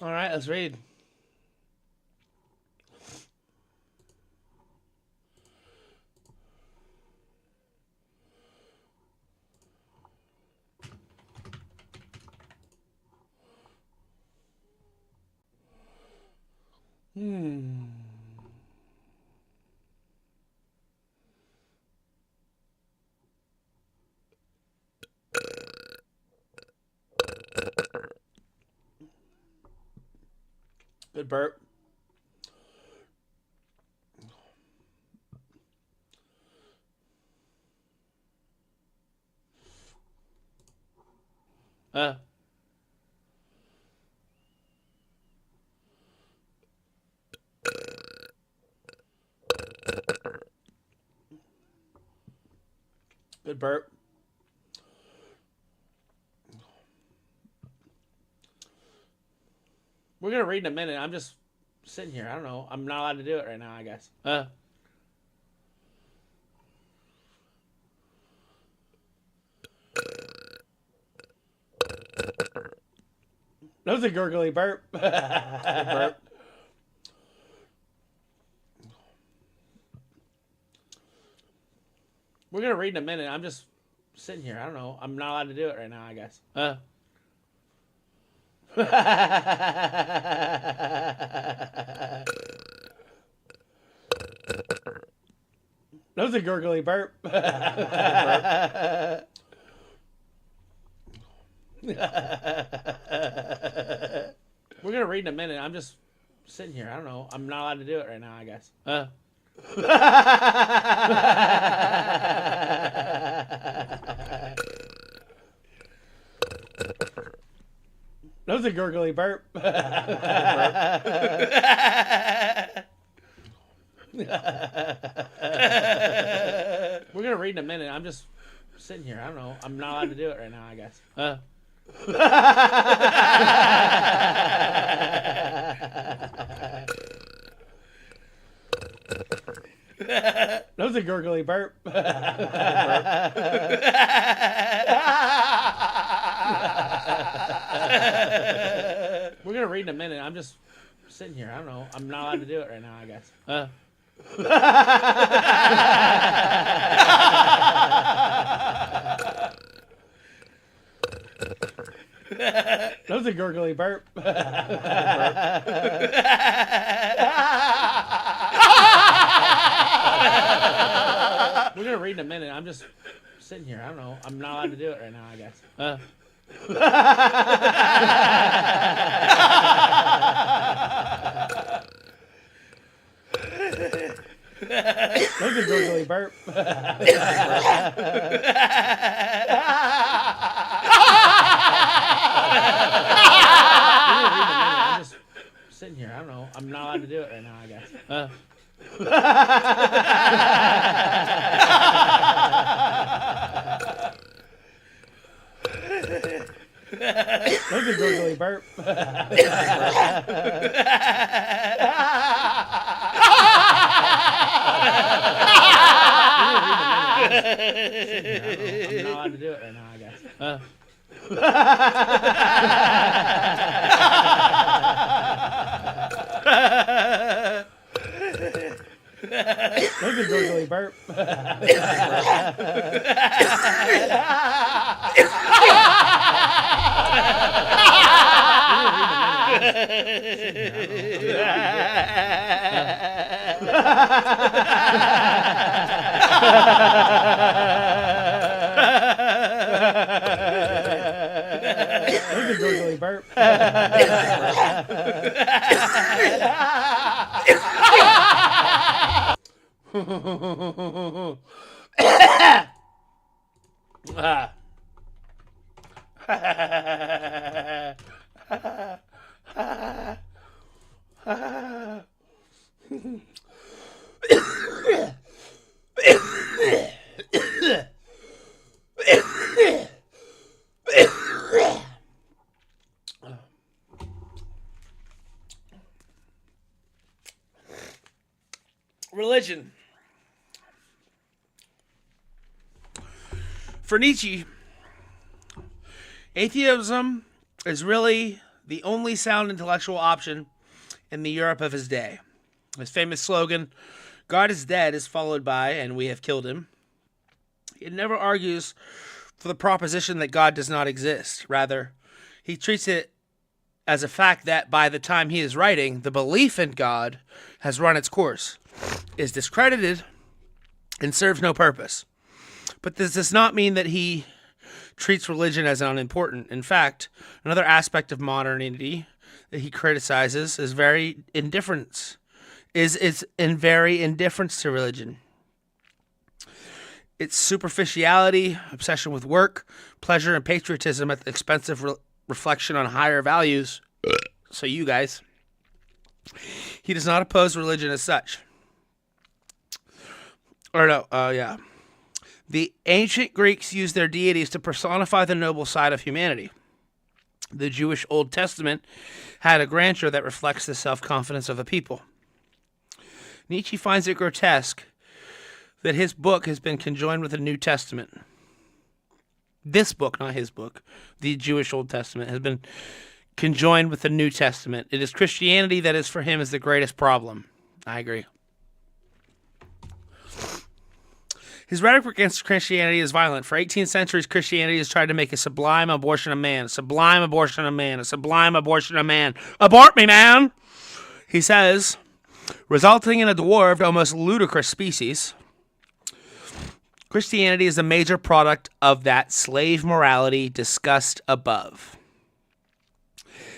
All right, let's read. Good burp. Uh. Good burp. We're gonna read in a minute. I'm just sitting here. I don't know. I'm not allowed to do it right now, I guess. That was a gurgly burp. Burp. We're gonna read in a minute. I'm just sitting here. I don't know. I'm not allowed to do it right now, I guess. That was a gurgly burp. Burp. We're gonna read in a minute. I'm just sitting here. I don't know. I'm not allowed to do it right now, I guess. That was a gurgly burp. Burp. We're gonna read in a minute. I'm just sitting here. I don't know. I'm not allowed to do it right now, I guess. That was a gurgly burp. Burp. We're gonna read in a minute. I'm just sitting here. I don't know. I'm not allowed to do it right now, I guess. That was a gurgly burp. Burp. We're gonna read in a minute. I'm just sitting here. I don't know. I'm not allowed to do it right now, I guess. That was a gurgly burp. I'm just sitting here. I don't know. I'm not allowed to do it right now, I guess. That was a gurgly burp. I'm not allowed to do it right now, I guess. That was a gurgly burp. That was a gurgly burp. Religion. For Nietzsche, atheism is really the only sound intellectual option in the Europe of his day. His famous slogan, "God is dead," is followed by, "and we have killed him." It never argues for the proposition that God does not exist. Rather, he treats it as a fact that by the time he is writing, the belief in God has run its course, is discredited, and serves no purpose. But this does not mean that he treats religion as unimportant. In fact, another aspect of modernity that he criticizes is very indifference to religion. Its superficiality, obsession with work, pleasure, and patriotism at the expense of reflection on higher values. So you guys, he does not oppose religion as such. The ancient Greeks used their deities to personify the noble side of humanity. The Jewish Old Testament had a grandeur that reflects the self-confidence of the people. Nietzsche finds it grotesque that his book has been conjoined with the New Testament. This book, not his book, the Jewish Old Testament, has been conjoined with the New Testament. It is Christianity that is for him is the greatest problem. I agree. His rhetoric against Christianity is violent. For 18 centuries, Christianity has tried to make a sublime abortion of man, a sublime abortion of man, a sublime abortion of man. Abort me, man! He says, resulting in a dwarfed, almost ludicrous species. Christianity is a major product of that slave morality discussed above.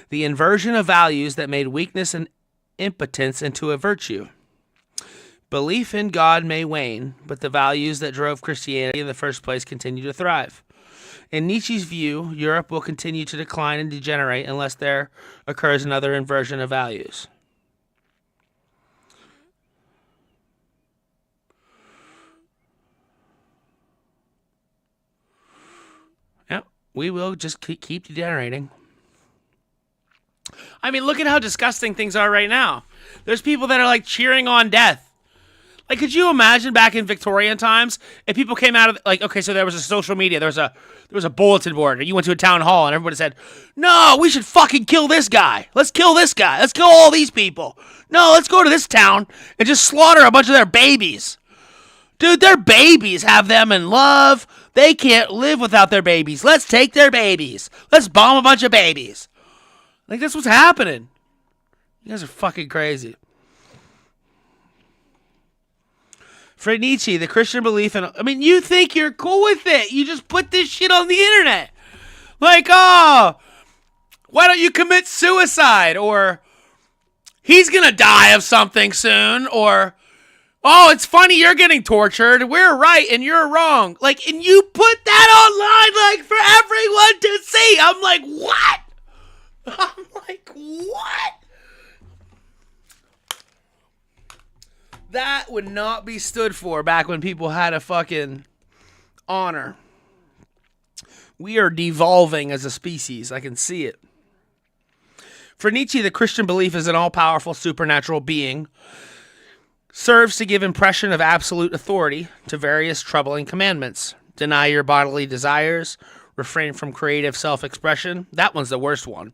The inversion of values that made weakness and impotence into a virtue. Belief in God may wane, but the values that drove Christianity in the first place continue to thrive. In Nietzsche's view, Europe will continue to decline and degenerate unless there occurs another inversion of values. Yep, we will just keep degenerating. I mean, look at how disgusting things are right now. There's people that are like cheering on death. Like, could you imagine back in Victorian times if people came out of okay, so there was a social media, there was a bulletin board, and you went to a town hall, and everybody said, "No, we should fucking kill this guy. Let's kill this guy. Let's kill all these people. No, let's go to this town and just slaughter a bunch of their babies." Dude, their babies have them in love. They can't live without their babies. Let's take their babies. Let's bomb a bunch of babies. Like, that's what's happening. You guys are fucking crazy. For Nietzsche, the Christian belief in... I mean, you think you're cool with it. You just put this shit on the internet. Like, oh, why don't you commit suicide? Or, he's going to die of something soon. Or, oh, it's funny you're getting tortured. We're right and you're wrong. Like, and you put that online, like, for everyone to see. I'm like, what? I'm like, what? That would not be stood for back when people had a fucking honor. We are devolving as a species. I can see it. For Nietzsche, the Christian belief is an all-powerful supernatural being serves to give impression of absolute authority to various troubling commandments. Deny your bodily desires. Refrain from creative self-expression. That one's the worst one.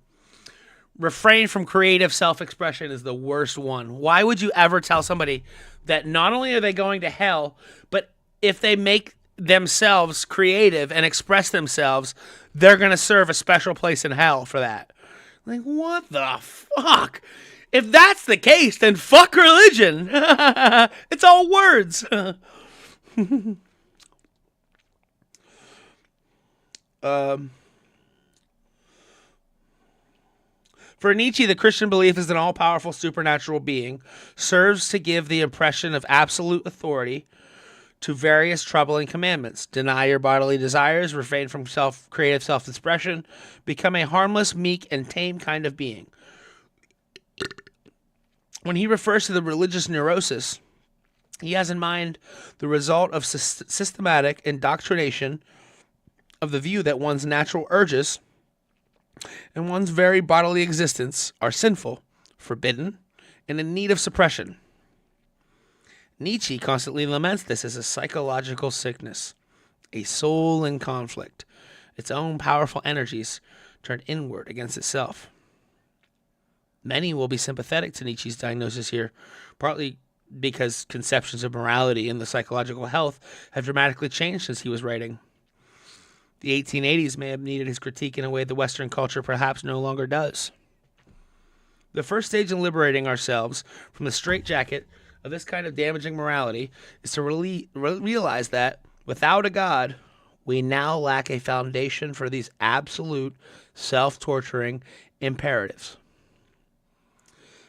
Refrain from creative self-expression is the worst one. Why would you ever tell somebody that not only are they going to hell, but if they make themselves creative and express themselves, they're going to serve a special place in hell for that? Like, what the fuck? If that's the case, then fuck religion. It's all words. For Nietzsche, the Christian belief is an all-powerful supernatural being, serves to give the impression of absolute authority to various troubling commandments. Deny your bodily desires, refrain from creative self-expression, become a harmless, meek, and tame kind of being. When he refers to the religious neurosis, he has in mind the result of systematic indoctrination of the view that one's natural urges and one's very bodily existence are sinful, forbidden, and in need of suppression. Nietzsche constantly laments this as a psychological sickness, a soul in conflict, its own powerful energies turned inward against itself. Many will be sympathetic to Nietzsche's diagnosis here, partly because conceptions of morality and the psychological health have dramatically changed since he was writing. The 1880s may have needed his critique in a way the Western culture perhaps no longer does. The first stage in liberating ourselves from the straitjacket of this kind of damaging morality is to realize that, without a God, we now lack a foundation for these absolute, self-torturing imperatives.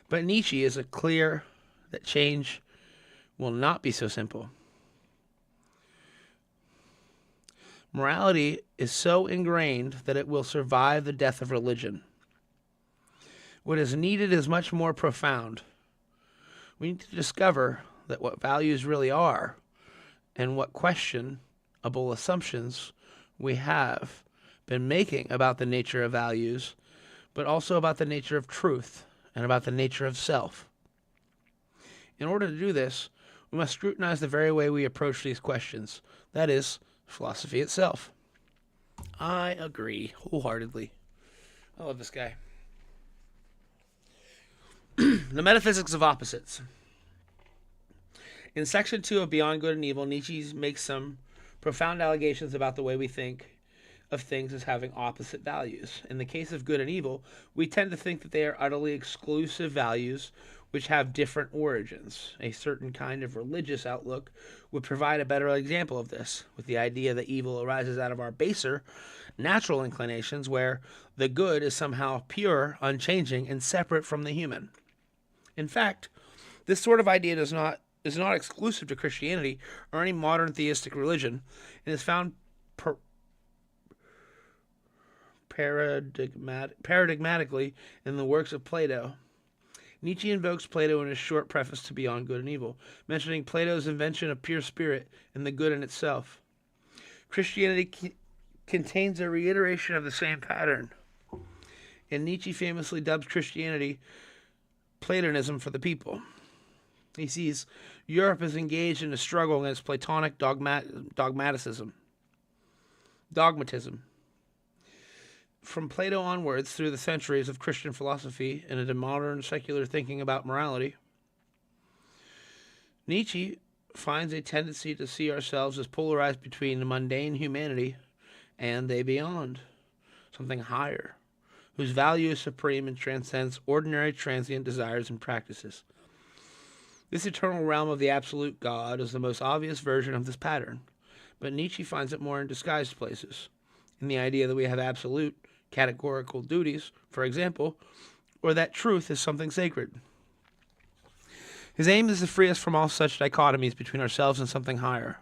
But Nietzsche is clear that change will not be so simple. Morality is so ingrained that it will survive the death of religion. What is needed is much more profound. We need to discover that what values really are and what questionable assumptions we have been making about the nature of values, but also about the nature of truth and about the nature of self. In order to do this, we must scrutinize the very way we approach these questions, that is, philosophy itself. I agree wholeheartedly. I love this guy. The metaphysics of opposites. In section 2 of Beyond Good and Evil, Nietzsche makes some profound allegations about the way we think of things as having opposite values. In the case of good and evil, we tend to think that they are utterly exclusive values which have different origins. A certain kind of religious outlook would provide a better example of this, with the idea that evil arises out of our baser, natural inclinations, where the good is somehow pure, unchanging, and separate from the human. In fact, this sort of idea is not exclusive to Christianity or any modern theistic religion, and is found paradigmatically in the works of Plato. Nietzsche invokes Plato in his short preface to Beyond Good and Evil, mentioning Plato's invention of pure spirit and the good in itself. Christianity contains a reiteration of the same pattern, and Nietzsche famously dubs Christianity Platonism for the people. He sees Europe as engaged in a struggle against Platonic dogmatism. From Plato onwards, through the centuries of Christian philosophy and into modern secular thinking about morality, Nietzsche finds a tendency to see ourselves as polarized between the mundane humanity and a beyond, something higher, whose value is supreme and transcends ordinary transient desires and practices. This eternal realm of the absolute God is the most obvious version of this pattern, but Nietzsche finds it more in disguised places, in the idea that we have absolute, categorical duties, for example, or that truth is something sacred. His aim is to free us from all such dichotomies between ourselves and something higher.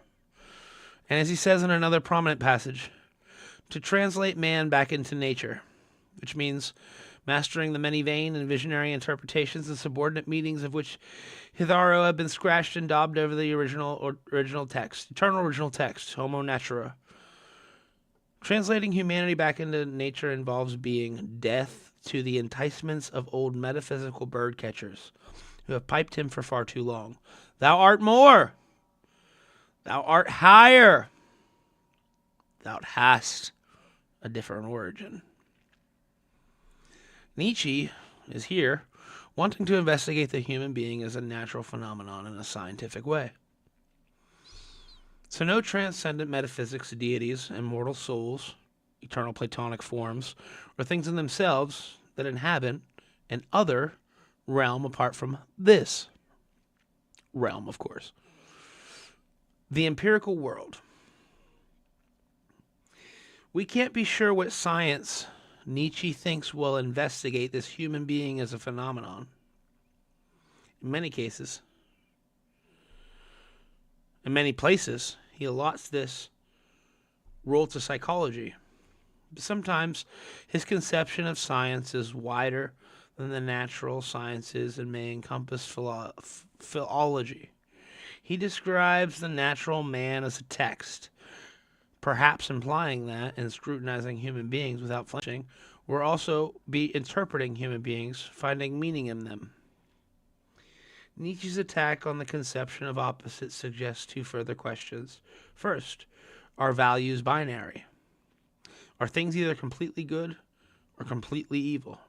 And as he says in another prominent passage, to translate man back into nature, which means mastering the many vain and visionary interpretations and subordinate meanings of which hitherto have been scratched and daubed over the original text, eternal original text, homo natura. Translating humanity back into nature involves being deaf to the enticements of old metaphysical bird catchers who have piped him for far too long. Thou art more. Thou art higher. Thou hast a different origin. Nietzsche is here wanting to investigate the human being as a natural phenomenon in a scientific way. So no transcendent metaphysics, deities, immortal souls, eternal Platonic forms, or things in themselves that inhabit an other realm apart from this realm, of course. The empirical world. We can't be sure what science Nietzsche thinks will investigate this human being as a phenomenon. In many cases, in many places, he allots this role to psychology. But sometimes his conception of science is wider than the natural sciences and may encompass philology. He describes the natural man as a text, perhaps implying that, in scrutinizing human beings without flinching, we'll also be interpreting human beings, finding meaning in them. Nietzsche's attack on the conception of opposites suggests two further questions. First, are values binary? Are things either completely good or completely evil?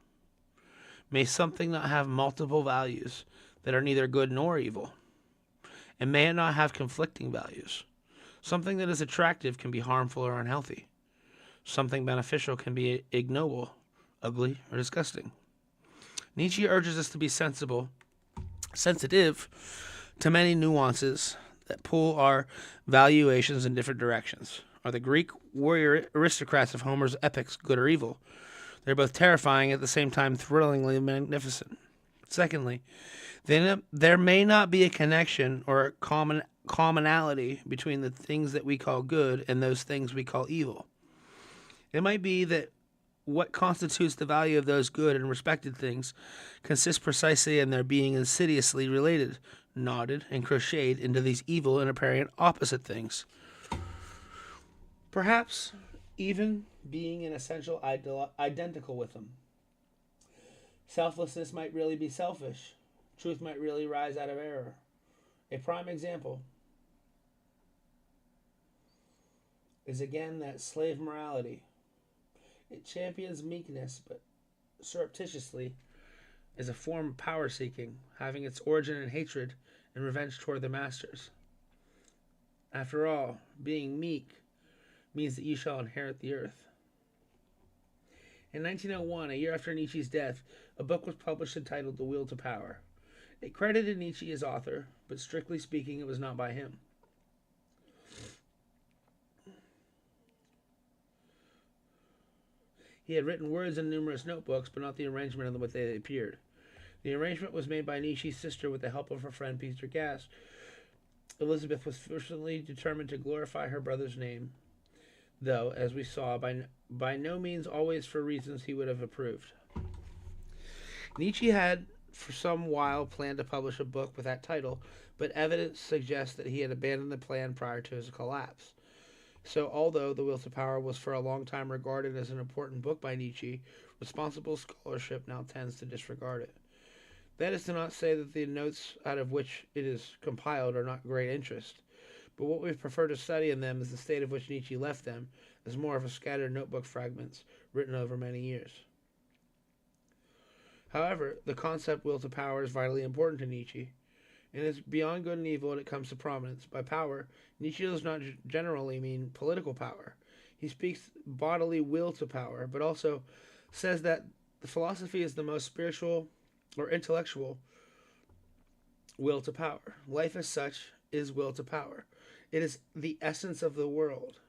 May something not have multiple values that are neither good nor evil? And may it not have conflicting values? Something that is attractive can be harmful or unhealthy. Something beneficial can be ignoble, ugly, or disgusting. Nietzsche urges us to be sensitive to many nuances that pull our valuations in different directions. Are the Greek warrior aristocrats of Homer's epics good or evil? They're both terrifying at the same time thrillingly magnificent. Secondly, there may not be a connection or a commonality between the things that we call good and those things we call evil. It might be that what constitutes the value of those good and respected things consists precisely in their being insidiously related, knotted, and crocheted into these evil and apparent opposite things. Perhaps even being in essential identical with them. Selflessness might really be selfish. Truth might really rise out of error. A prime example is again that slave morality. It champions meekness, but surreptitiously is a form of power seeking, having its origin in hatred and revenge toward their masters. After all, being meek means that you shall inherit the earth. In 1901, a year after Nietzsche's death, a book was published entitled The Will to Power. It credited Nietzsche as author, but strictly speaking, it was not by him. He had written words in numerous notebooks, but not the arrangement of them with they appeared. The arrangement was made by Nietzsche's sister with the help of her friend Peter Gast. Elizabeth was fervently determined to glorify her brother's name, though, as we saw, by no means always for reasons he would have approved. Nietzsche had for some while planned to publish a book with that title, but evidence suggests that he had abandoned the plan prior to his collapse. So, although The Will to Power was for a long time regarded as an important book by Nietzsche, responsible scholarship now tends to disregard it. That is to not say that the notes out of which it is compiled are not great interest, but what we prefer to study in them is the state of which Nietzsche left them, as more of a scattered notebook fragments written over many years. However, the concept will to power is vitally important to Nietzsche, and is beyond good and evil when it comes to prominence. By power, Nietzsche does not generally mean political power. He speaks bodily will to power, but also says that the philosophy is the most spiritual or intellectual will to power. Life as such is will to power. It is the essence of the world.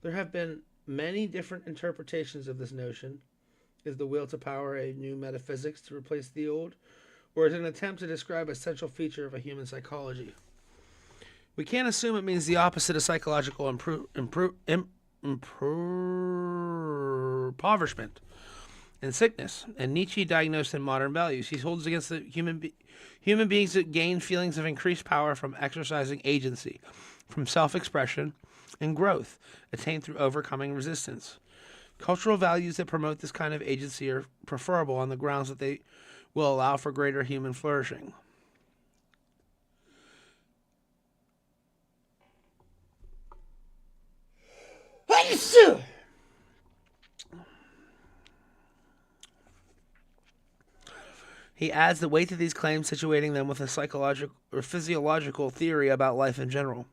There have been many different interpretations of this notion. Is the will to power a new metaphysics to replace the old, or is it an attempt to describe a central feature of a human psychology? We can't assume it means the opposite of psychological impoverishment and sickness, and Nietzsche diagnosed in Modern Values. He holds against the human beings that gain feelings of increased power from exercising agency, from self-expression and growth, attained through overcoming resistance. Cultural values that promote this kind of agency are preferable on the grounds that they will allow for greater human flourishing. He adds the weight to these claims, situating them with a psychological or physiological theory about life in general.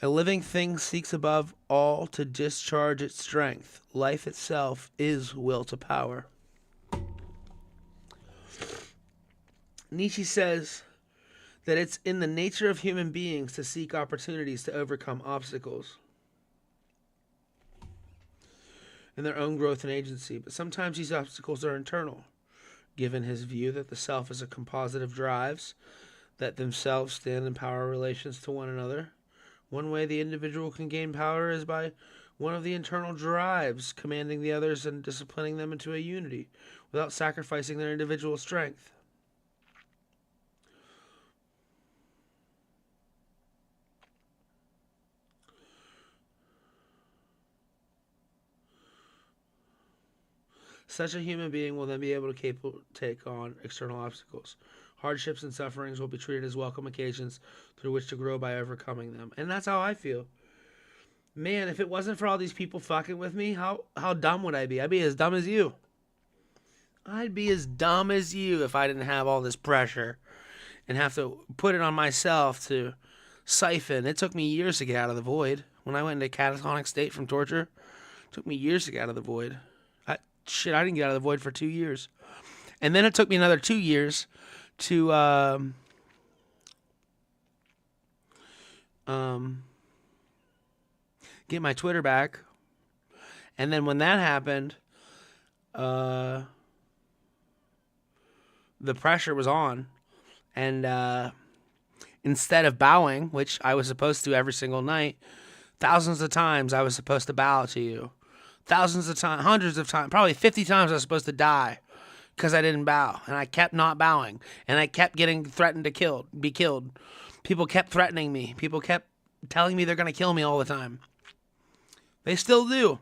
A living thing seeks above all to discharge its strength. Life itself is will to power. Nietzsche says that it's in the nature of human beings to seek opportunities to overcome obstacles in their own growth and agency, but sometimes these obstacles are internal, given his view that the self is a composite of drives that themselves stand in power relations to one another. One way the individual can gain power is by one of the internal drives commanding the others and disciplining them into a unity without sacrificing their individual strength. Such a human being will then be able to take on external obstacles. Hardships and sufferings will be treated as welcome occasions through which to grow by overcoming them. And that's how I feel. Man, if it wasn't for all these people fucking with me, how dumb would I be? I'd be as dumb as you. I'd be as dumb as you if I didn't have all this pressure and have to put it on myself to siphon. It took me years to get out of the void. When I went into catatonic state from torture, it took me years to get out of the void. shit, I didn't get out of the void for 2 years. And then it took me another 2 years to get my Twitter back. And then when that happened, the pressure was on. And instead of bowing, which I was supposed to every single night, thousands of times I was supposed to bow to you. Thousands of times, hundreds of times, probably 50 times I was supposed to die because I didn't bow. And I kept not bowing. And I kept getting threatened to be killed. People kept threatening me. People kept telling me they're going to kill me all the time. They still do.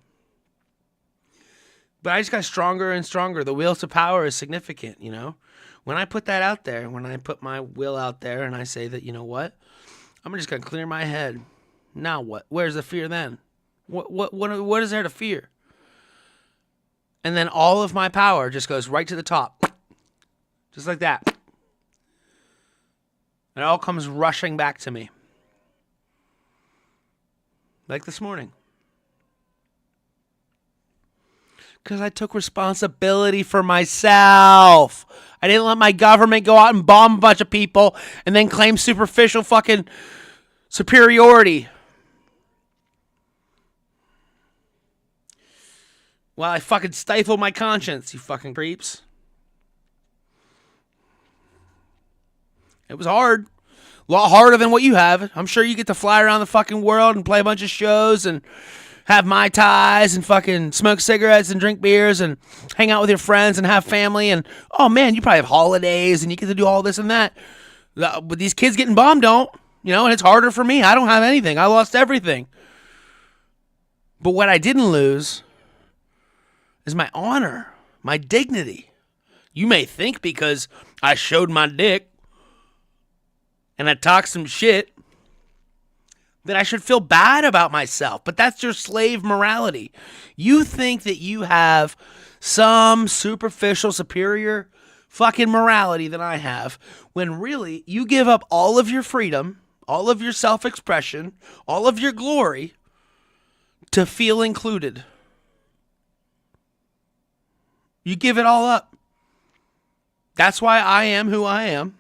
But I just got stronger and stronger. The will to power is significant, you know? When I put that out there, when I put my will out there and I say that, you know what? I'm just going to clear my head. Now what? Where's the fear then? What is there to fear? And then all of my power just goes right to the top. Just like that. It all comes rushing back to me. Like this morning. Because I took responsibility for myself. I didn't let my government go out and bomb a bunch of people and then claim superficial fucking superiority. While I fucking stifled my conscience, you fucking creeps. It was hard. A lot harder than what you have. I'm sure you get to fly around the fucking world and play a bunch of shows and have Mai Tais and fucking smoke cigarettes and drink beers and hang out with your friends and have family. And, oh man, you probably have holidays and you get to do all this and that. But these kids getting bombed don't. You know, and it's harder for me. I don't have anything. I lost everything. But what I didn't lose is my honor, my dignity. You may think because I showed my dick and I talked some shit that I should feel bad about myself. But that's your slave morality. You think that you have some superficial, superior fucking morality that I have, when really you give up all of your freedom, all of your self-expression, all of your glory to feel included. You give it all up. That's why I am who I am.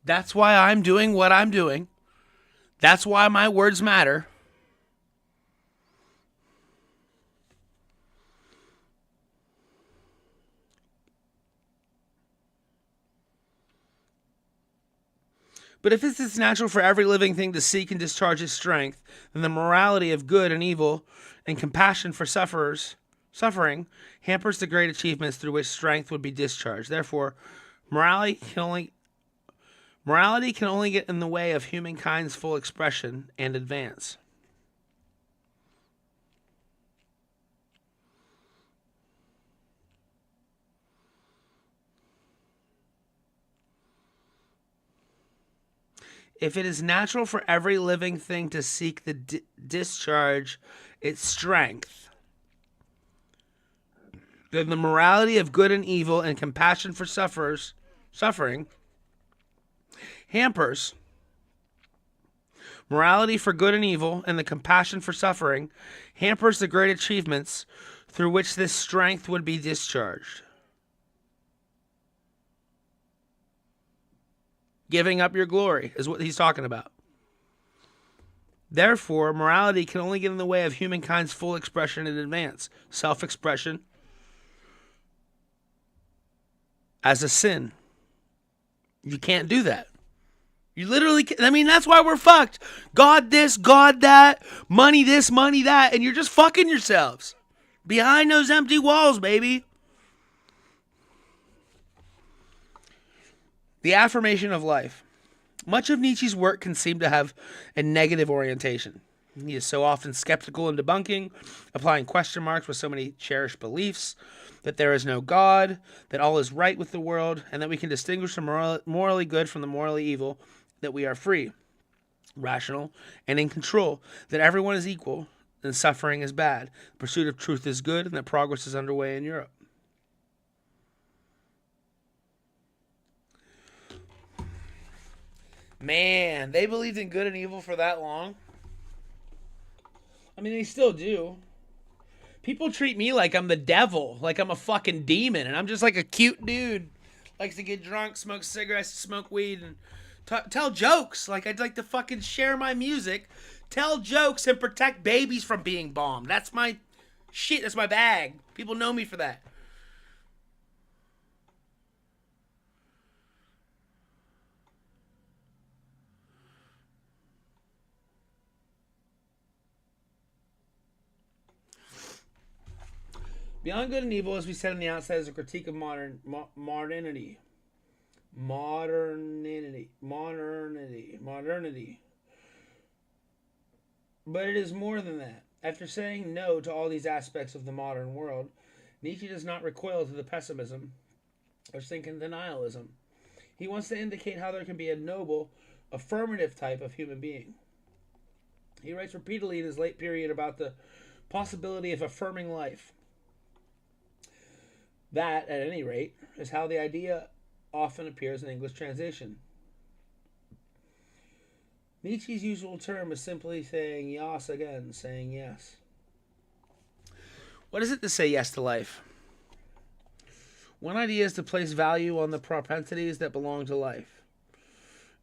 That's why I'm doing what I'm doing. That's why my words matter. But if it's natural for every living thing to seek and discharge its strength, then the morality of good and evil and compassion for suffering hampers the great achievements through which strength would be discharged. Therefore, morality can only get in the way of humankind's full expression and advance. If it is natural for every living thing to seek the discharge its strength, then the morality of good and evil and compassion for suffering hampers. Morality for good and evil and the compassion for suffering hampers the great achievements through which this strength would be discharged. Giving up your glory is what he's talking about. Therefore, morality can only get in the way of humankind's full expression and advance. Self-expression as a sin. You can't do that. You literally can't. I mean, that's why we're fucked. God this, God that, money this, money that, and you're just fucking yourselves. Behind those empty walls, baby. The affirmation of life. Much of Nietzsche's work can seem to have a negative orientation. He is so often skeptical and debunking, applying question marks with so many cherished beliefs, that there is no God, that all is right with the world, and that we can distinguish the morally good from the morally evil, that we are free, rational, and in control, that everyone is equal, and suffering is bad, the pursuit of truth is good, and that progress is underway in Europe. Man, they believed in good and evil for that long. I mean, they still do. People treat me like I'm the devil, like I'm a fucking demon, and I'm just like a cute dude. Likes to get drunk, smoke cigarettes, smoke weed, and tell jokes. Like, I'd like to fucking share my music, tell jokes, and protect babies from being bombed. That's my shit. That's my bag. People know me for that. Beyond Good and Evil, as we said on the outset, is a critique of modernity. But it is more than that. After saying no to all these aspects of the modern world, Nietzsche does not recoil to the pessimism or sink in denialism. He wants to indicate how there can be a noble, affirmative type of human being. He writes repeatedly in his late period about the possibility of affirming life. That, at any rate, is how the idea often appears in English translation. Nietzsche's usual term is simply saying yes again, saying yes. What is it to say yes to life? One idea is to place value on the propensities that belong to life.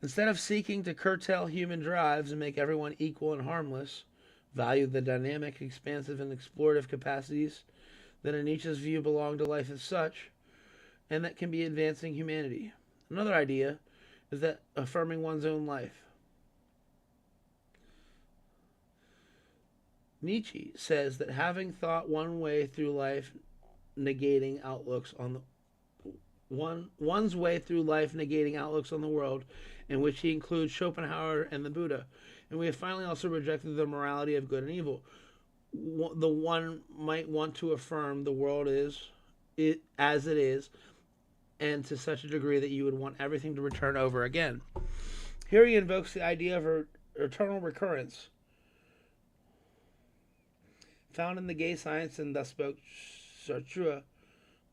Instead of seeking to curtail human drives and make everyone equal and harmless, value the dynamic, expansive, and explorative capacities that in Nietzsche's view belong to life as such, and that can be advancing humanity. Another idea is that affirming one's own life. Nietzsche says that having thought one way through life, negating outlooks on the one's way through life, negating outlooks on the world, in which he includes Schopenhauer and the Buddha, and we have finally also rejected the morality of good and evil. The one might want to affirm the world is as it is, and to such a degree that you would want everything to return over again. Here he invokes the idea of eternal recurrence, found in the gay science, and thus spoke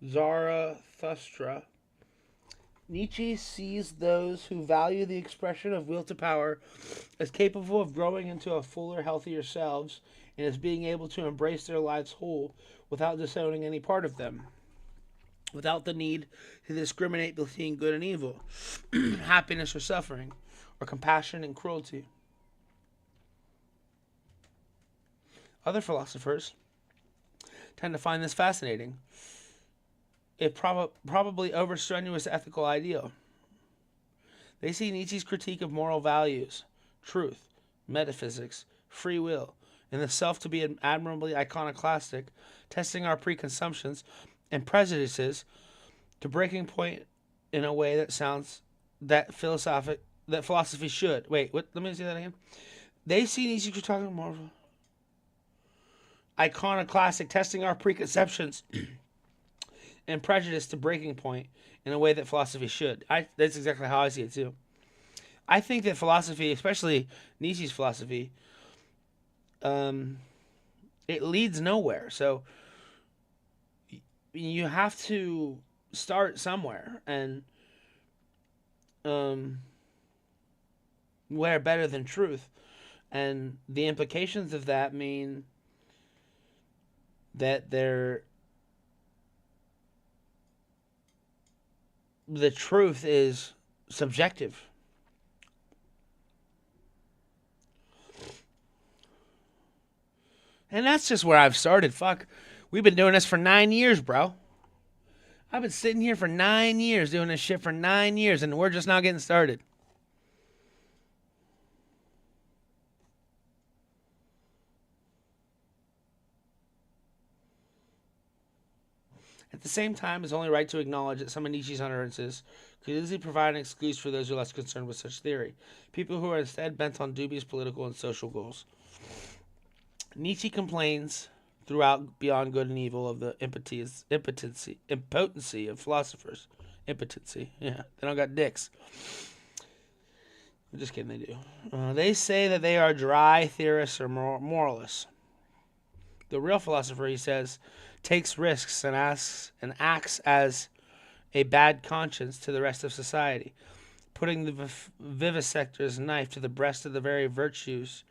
Zarathustra. Nietzsche sees those who value the expression of will to power as capable of growing into a fuller, healthier selves, and as being able to embrace their lives whole without disowning any part of them, without the need to discriminate between good and evil, happiness or suffering, or compassion and cruelty. Other philosophers tend to find this fascinating, a probably overstrenuous ethical ideal. They see Nietzsche's critique of moral values, truth, metaphysics, free will, and the self to be admirably iconoclastic, testing our preconceptions and prejudices to breaking point in a way that sounds that philosophy should. Wait, what? Let me say that again. They see Nietzsche talking more iconoclastic, testing our preconceptions and prejudice to breaking point in a way that philosophy should. That's exactly how I see it too. I think that philosophy, especially Nietzsche's philosophy, it leads nowhere. So you have to start somewhere, and where better than truth? And the implications of that mean that the truth is subjective. And that's just where I've started. Fuck. We've been doing this for 9 years, bro. I've been sitting here for 9 years, doing this shit for 9 years, and we're just now getting started. At the same time, it's only right to acknowledge that some of Nietzsche's utterances could easily provide an excuse for those who are less concerned with such theory, people who are instead bent on dubious political and social goals. Nietzsche complains throughout Beyond Good and Evil of the impotency of philosophers. Impotency, yeah, they don't got dicks. I'm just kidding, they do. They say that they are dry theorists or moralists. The real philosopher, he says, takes risks and acts as a bad conscience to the rest of society, putting the vivisector's knife to the breast of the very virtues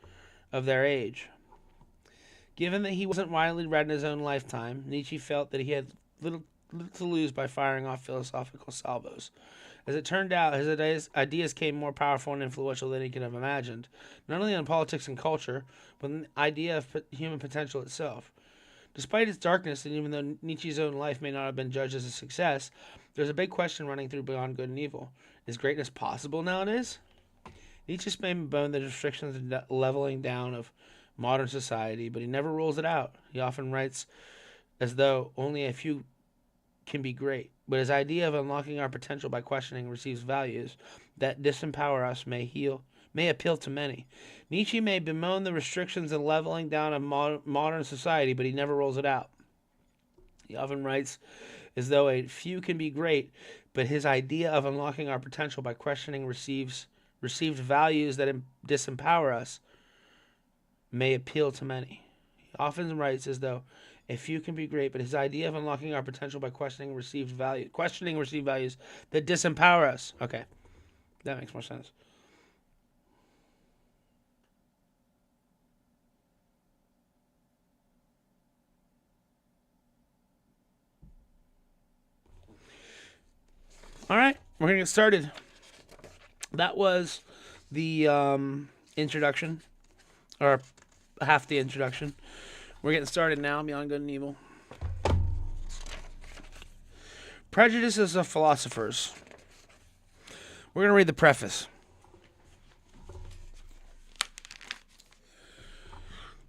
of their age. Given that he wasn't widely read in his own lifetime, Nietzsche felt that he had little to lose by firing off philosophical salvos. As it turned out, his ideas came more powerful and influential than he could have imagined, not only on politics and culture, but on the idea of human potential itself. Despite its darkness, and even though Nietzsche's own life may not have been judged as a success, there's a big question running through Beyond Good and Evil. Is greatness possible nowadays? Nietzsche's made bemoaned the restrictions and leveling down of modern society, but he never rules it out. He often writes as though only a few can be great, but his idea of unlocking our potential by questioning receives values that disempower us may appeal to many. Nietzsche may bemoan the restrictions and leveling down of modern society, but he never rolls it out. He often writes as though a few can be great, but his idea of unlocking our potential by questioning received values that disempower us may appeal to many. He often writes as though a few can be great, but his idea of unlocking our potential by questioning received values that disempower us. Okay, that makes more sense. All right, we're gonna get started. That was the introduction, or half the introduction. We're getting started now. Beyond Good and Evil. Prejudices of Philosophers. We're going to read the preface.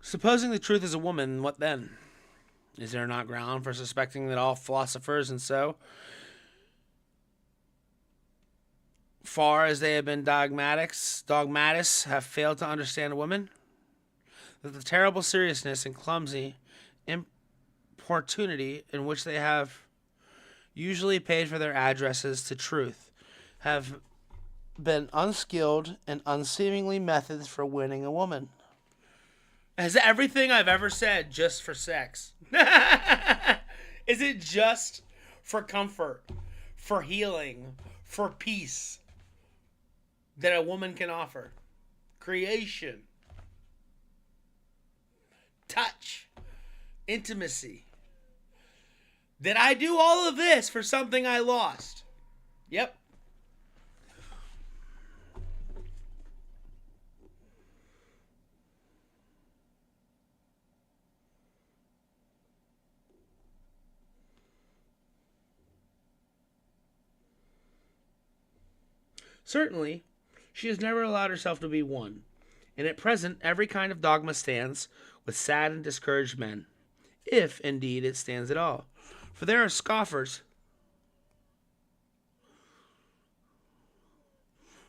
Supposing the truth is a woman, what then? Is there not ground for suspecting that all philosophers, and so far as they have been dogmatists, have failed to understand a woman? That the terrible seriousness and clumsy importunity in which they have usually paid for their addresses to truth have been unskilled and unseemly methods for winning a woman. Is everything I've ever said just for sex? Is it just for comfort, for healing, for peace that a woman can offer? Creation, touch, intimacy. Did I do all of this for something I lost? Yep. Certainly, she has never allowed herself to be won, and at present every kind of dogma stands with sad and discouraged men, if indeed it stands at all. For there are scoffers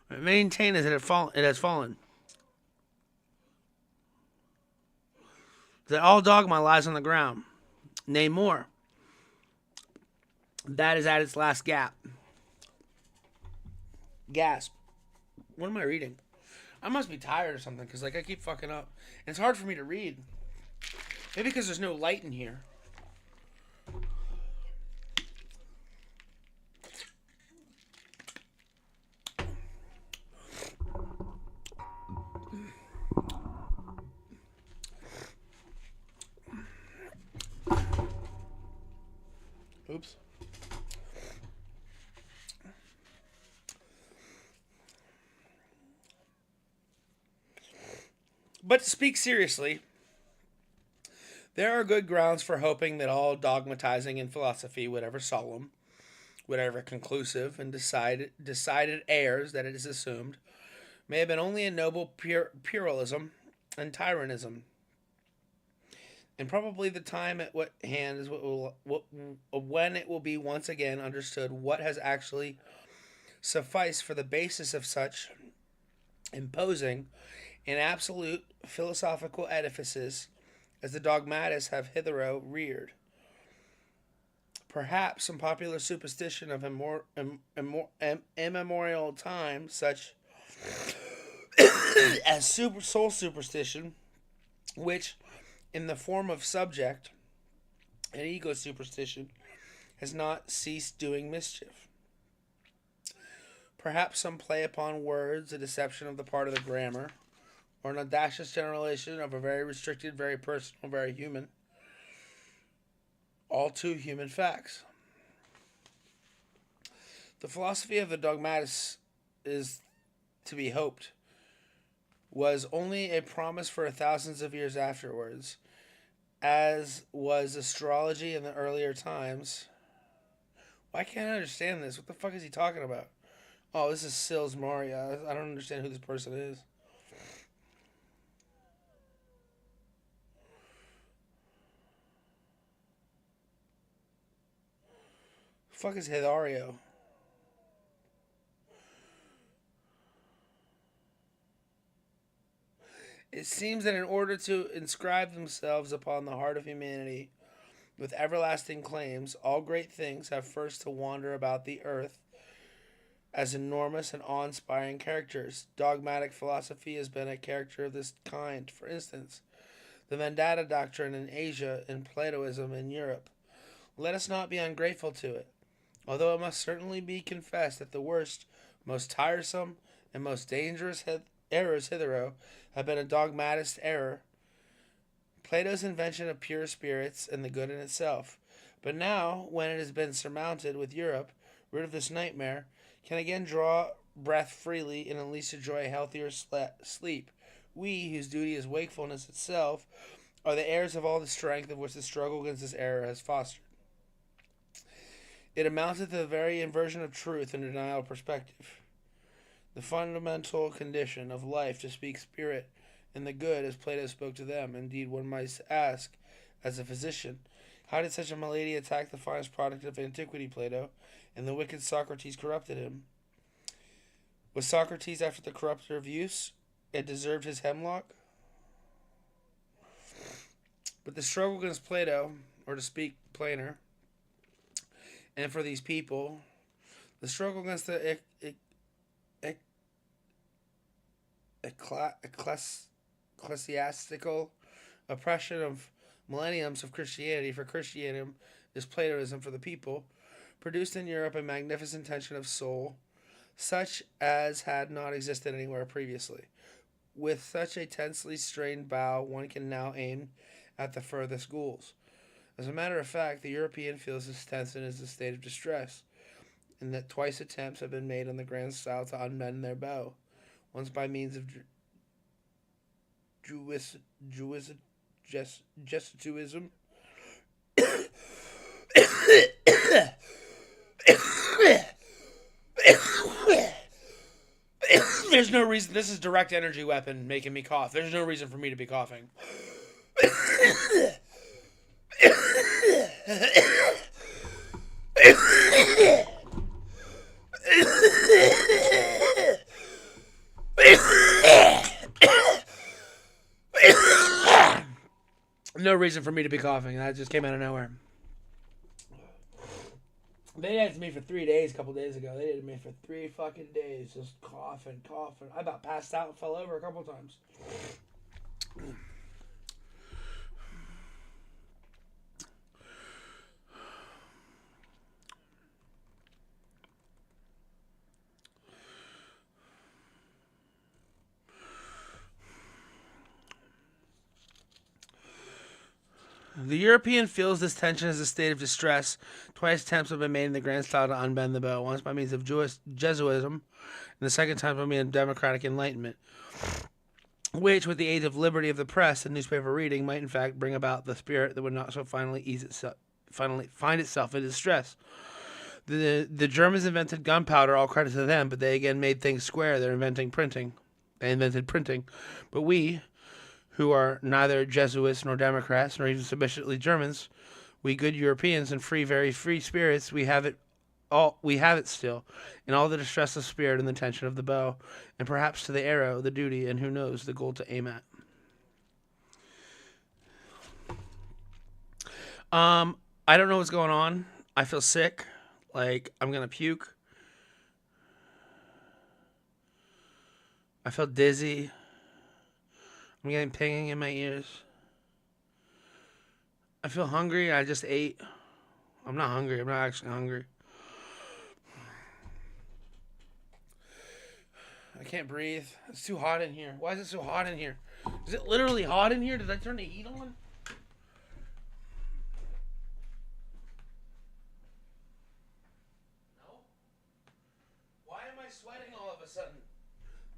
that maintain as it has fallen, that all dogma lies on the ground. Nay, more, that is at its last gasp. What am I reading? I must be tired or something, because I keep fucking up. And it's hard for me to read. Maybe because there's no light in here. Oops. But to speak seriously, there are good grounds for hoping that all dogmatizing in philosophy, whatever solemn, whatever conclusive and decided airs that it is assumed, may have been only a noble pluralism and tyrannism. And probably the time at hand is when it will be once again understood what has actually sufficed for the basis of such imposing and absolute philosophical edifices as the dogmatists have hitherto reared. Perhaps some popular superstition of immemorial time, such as soul superstition, which, in the form of subject and ego superstition, has not ceased doing mischief. Perhaps some play upon words, a deception of the part of the grammar, or an audacious generalization of a very restricted, very personal, very human, all too human facts. The philosophy of the dogmatists is to be hoped was only a promise for thousands of years afterwards, as was astrology in the earlier times. Why can't I understand this? What the fuck is he talking about? Oh, this is Sils Maria. I don't understand who this person is. The fuck is Hilario? It seems that in order to inscribe themselves upon the heart of humanity with everlasting claims, all great things have first to wander about the earth as enormous and awe-inspiring characters. Dogmatic philosophy has been a character of this kind. For instance, the Vedanta doctrine in Asia and Platoism in Europe. Let us not be ungrateful to it, although it must certainly be confessed that the worst, most tiresome, and most dangerous errors hitherto have been a dogmatist error. Plato's invention of pure spirits and the good in itself. But now, when it has been surmounted with Europe, rid of this nightmare, can again draw breath freely and at least enjoy a healthier sleep. We, whose duty is wakefulness itself, are the heirs of all the strength of which the struggle against this error has fostered. It amounted to the very inversion of truth and denial of perspective. The fundamental condition of life to speak spirit and the good as Plato spoke to them. Indeed, one might ask, as a physician, how did such a malady attack the finest product of antiquity, Plato, and the wicked Socrates corrupted him? Was Socrates after the corrupter of use and deserved his hemlock? But the struggle against Plato, or to speak plainer, and for these people, the struggle against the ecclesiastical oppression of millenniums of Christianity, for Christianism is Platonism for the people, produced in Europe a magnificent tension of soul, such as had not existed anywhere previously. With such a tensely strained bow, one can now aim at the furthest goals. As a matter of fact, the European feels this tension is a state of distress, and that twice attempts have been made on the grand style to unbend their bow, once by means of Jesuitism, There's no reason. This is direct energy weapon making me cough. There's no reason for me to be coughing. No reason for me to be coughing. That just came out of nowhere. They did it to me for 3 days a couple days ago. They did it to me for 3 fucking days. Just coughing. I about passed out and fell over a couple times. The European feels this tension as a state of distress. Twice attempts have been made in the grand style to unbend the bow, once by means of Jesuitism, and the second time by means of democratic enlightenment, which, with the aid of liberty of the press and newspaper reading, might in fact bring about the spirit that would not so finally find itself in distress. The Germans invented gunpowder, all credit to them, but they again made things square. They're inventing printing. They invented printing. But we, who are neither Jesuits nor Democrats nor even sufficiently Germans, we good Europeans and very free spirits, we have it still, in all the distress of spirit and the tension of the bow, and perhaps to the arrow, the duty, and who knows, the goal to aim at. I don't know what's going on. I feel sick. Like, I'm gonna puke. I feel dizzy. I'm getting pinging in my ears. I feel hungry. I just ate. I'm not hungry. I'm not actually hungry. I can't breathe. It's too hot in here. Why is it so hot in here? Is it literally hot in here? Did I turn the heat on? No. Why am I sweating all of a sudden?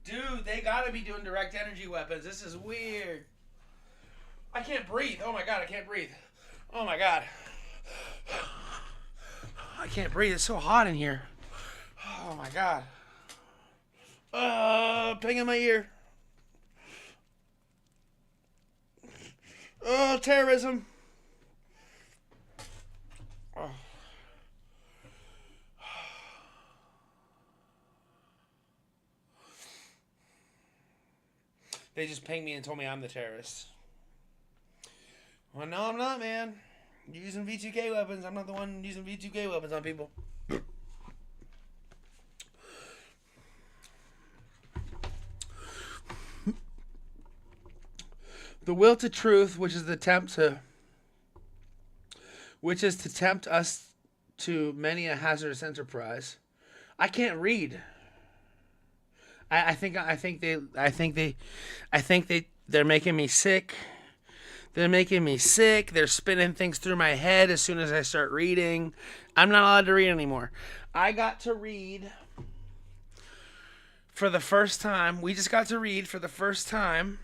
Dude, they gotta be doing direct energy weapons. This is weird. I can't breathe. Oh my god, I can't breathe. Oh my god. I can't breathe. It's so hot in here. Oh my god. Ping in my ear. Oh, terrorism. Oh. They just pinged me and told me I'm the terrorist. Well, no, I'm not, man. You're using V2K weapons. I'm not the one using V2K weapons on people. The will to truth, which is to tempt us to many a hazardous enterprise. I can't read. I think they're making me sick. They're making me sick. They're spinning things through my head as soon as I start reading. I'm not allowed to read anymore. I got to read for the first time. We just got to read for the first time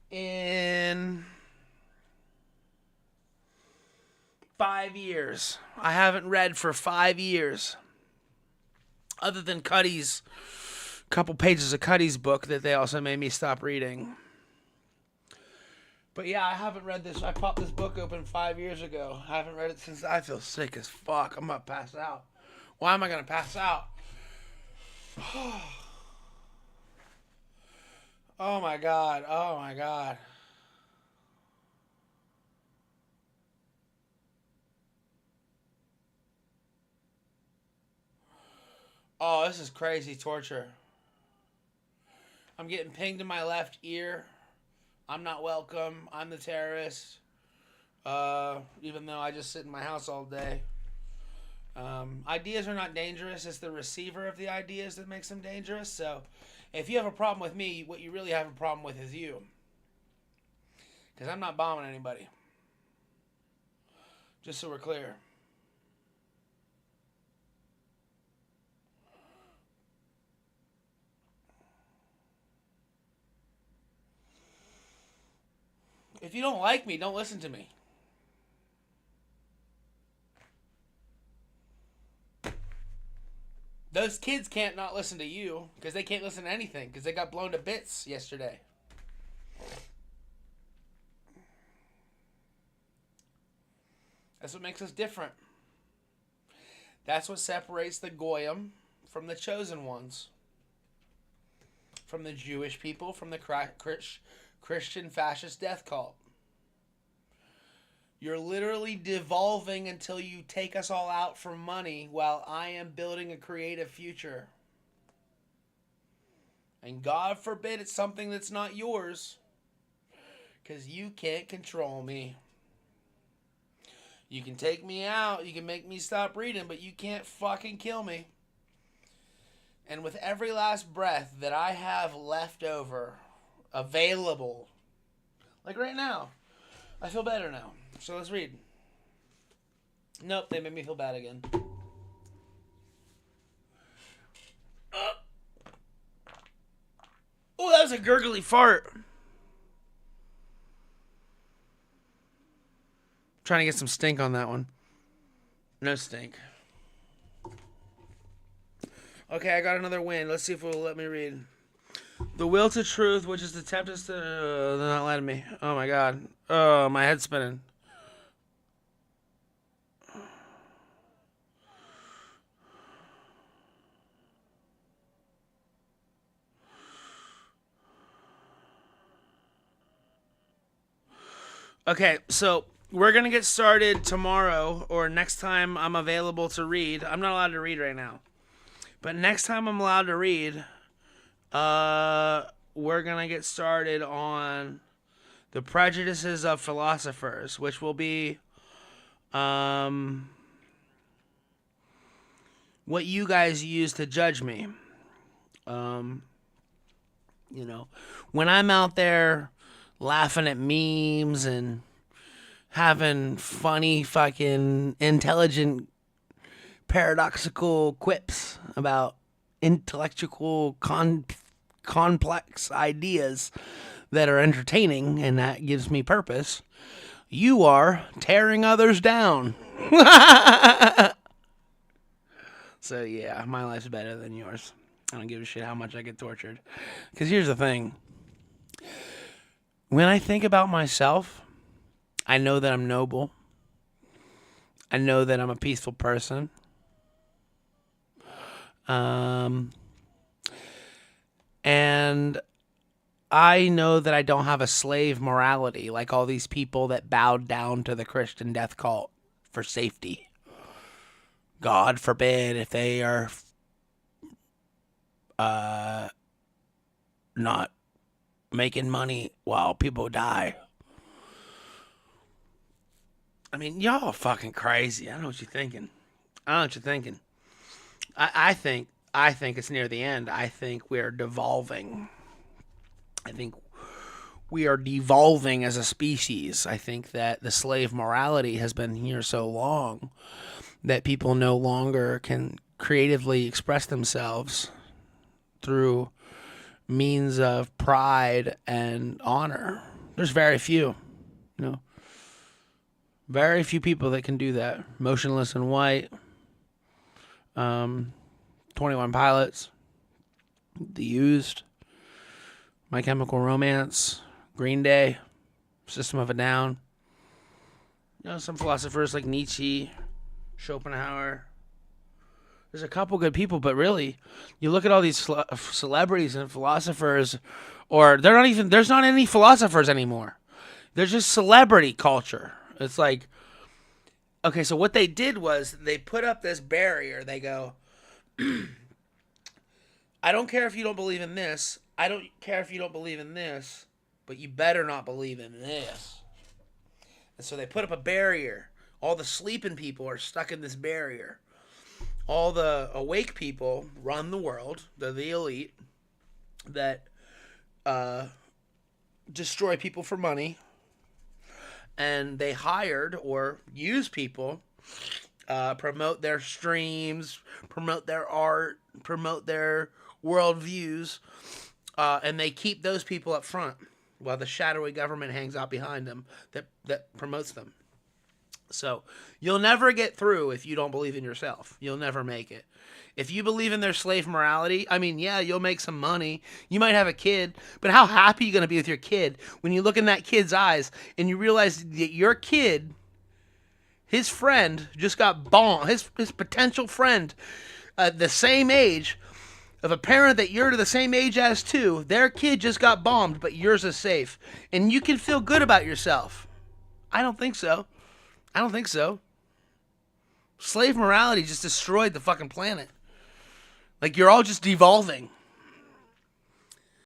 in 5 years. I haven't read for 5 years. Other than Cuddy's, couple pages of Cuddy's book that they also made me stop reading. But yeah, I haven't read this. I popped this book open 5 years ago. I haven't read it since. I feel sick as fuck. I'm about to pass out. Why am I going to pass out? Oh my god. Oh my god. Oh, this is crazy torture. I'm getting pinged in my left ear. I'm not welcome. I'm the terrorist. Even though I just sit in my house all day. Ideas are not dangerous. It's the receiver of the ideas that makes them dangerous. So if you have a problem with me, what you really have a problem with is you. Because I'm not bombing anybody. Just so we're clear. If you don't like me, don't listen to me. Those kids can't not listen to you because they can't listen to anything because they got blown to bits yesterday. That's what makes us different. That's what separates the Goyim from the chosen ones. From the Jewish people, from the Christian fascist death cult. You're literally devolving until you take us all out for money while I am building a creative future. And God forbid it's something that's not yours. Because you can't control me. You can take me out, you can make me stop reading, but you can't fucking kill me. And with every last breath that I have left over, available, like right now, I feel better now. So let's read. Nope, they made me feel bad again. Oh, that was a gurgly fart. Trying to get some stink on that one. No stink. Okay, I got another win. Let's see if it will let me read. The will to truth, which is to tempt us to... they're not letting me. Oh my god. Oh, my head's spinning. Okay, so we're going to get started tomorrow or next time I'm available to read. I'm not allowed to read right now. But next time I'm allowed to read, we're going to get started on the prejudices of philosophers, which will be what you guys use to judge me. You know, when I'm out there laughing at memes and having funny, fucking intelligent, paradoxical quips about intellectual, complex ideas that are entertaining and that gives me purpose, you are tearing others down. So, yeah, my life's better than yours. I don't give a shit how much I get tortured. Because here's the thing. When I think about myself, I know that I'm noble. I know that I'm a peaceful person. And I know that I don't have a slave morality like all these people that bowed down to the Christian death cult for safety. God forbid if they are not making money while people die. I mean, y'all are fucking crazy. I know what you're thinking. I think it's near the end. I think we're devolving. I think we are devolving as a species. I think that the slave morality has been here so long that people no longer can creatively express themselves through means of pride and honor. There's very few, very few people that can do that. Motionless in White, 21 Pilots, The Used, My Chemical Romance, Green Day, System of a Down. Some philosophers like Nietzsche, Schopenhauer. There's a couple good people, but really, you look at all these celebrities and philosophers, or there's not any philosophers anymore. There's just celebrity culture. It's like, okay, so what they did was they put up this barrier. They go, I don't care if you don't believe in this. I don't care if you don't believe in this, but you better not believe in this. And so they put up a barrier. All the sleeping people are stuck in this barrier. All the awake people run the world. They're the elite that destroy people for money. And they hired or use people, promote their streams, promote their art, promote their worldviews, and they keep those people up front while the shadowy government hangs out behind them that promotes them. So you'll never get through if you don't believe in yourself. You'll never make it. If you believe in their slave morality, I mean, yeah, you'll make some money. You might have a kid, but how happy are you going to be with your kid when you look in that kid's eyes and you realize that your kid, his friend, just got bombed. His potential friend, the same age of a parent that you're the same age as too, their kid just got bombed, but yours is safe. And you can feel good about yourself. I don't think so. Slave morality just destroyed the fucking planet. Like, you're all just devolving.